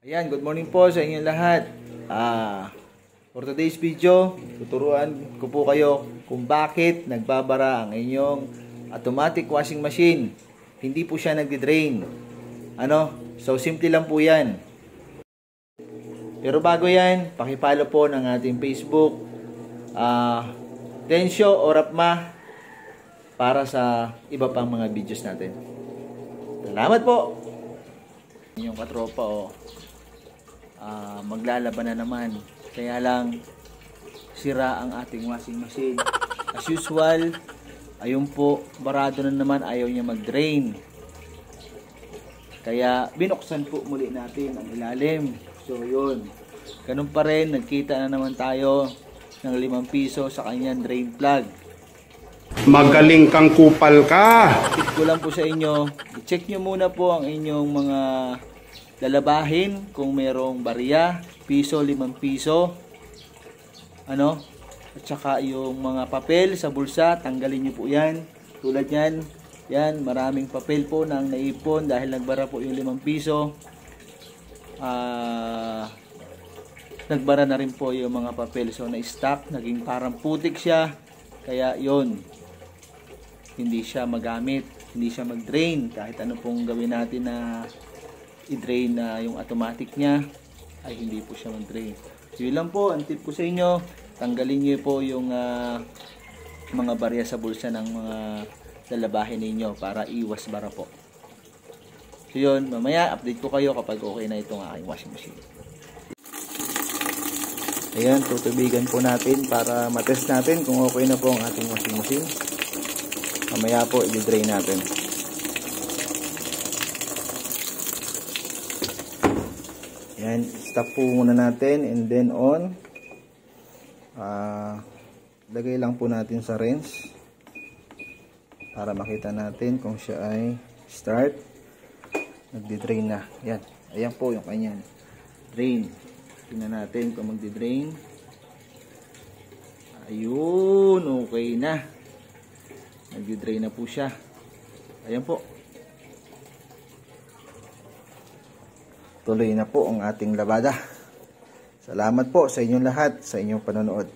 Ayan, good morning po sa inyong lahat. For today's video, tuturuan ko po kayo kung bakit nagbabara ang inyong automatic washing machine. Hindi po siya nagdi-drain. So simple lang po yan. Pero bago yan, pakipollow po ng ating Facebook, Tensyo o Rapma, para sa iba pang mga videos natin. Salamat po! Inyong katropa maglalaban na naman. Kaya lang, sira ang ating washing machine. As usual, ayun po, barado na naman, ayaw niya mag-drain. Kaya binuksan po muli natin ang ilalim. So yun, ganun pa rin, nagkita na naman tayo ng 5 piso sa kanyang drain plug. Magaling kang kupal ka. Tip ko lang po sa inyo, i-check nyo muna po ang inyong mga lalabahin kung merong barya, piso, 5 piso, at saka yung mga papel sa bulsa, tanggalin nyo po yan. Tulad yan, maraming papel po nang naipon dahil nagbara po yung 5 piso. Nagbara na rin po yung mga papel, so na-stack, naging parang putik siya, kaya yon, hindi siya magamit, hindi siya mag-drain. Kahit ano pong gawin natin na i-drain na yung automatic niya, ay hindi po siya mag-drain. So yun lang po, ang tip ko sa inyo, tanggalin nyo po yung mga barya sa bulsa ng mga lalabahin ninyo para iwas bara po. So yun, mamaya update ko kayo kapag okay na itong aking washing machine. Ayan, tutubigan po natin para matest natin kung okay na po ang ating washing machine. Mamaya po i-drain natin. Ayan, stop po muna natin and then on. Lagay lang po natin sa rinse para makita natin kung siya ay start. Nagdi-drain na. Ayan, ayan po yung kanyang drain. Tingnan natin kung magdi-drain. Ayun, okay na. Nagdi-drain na po siya. Ayan po. Tuloy na po ang ating labada. Salamat po sa inyong lahat, sa inyong panonood.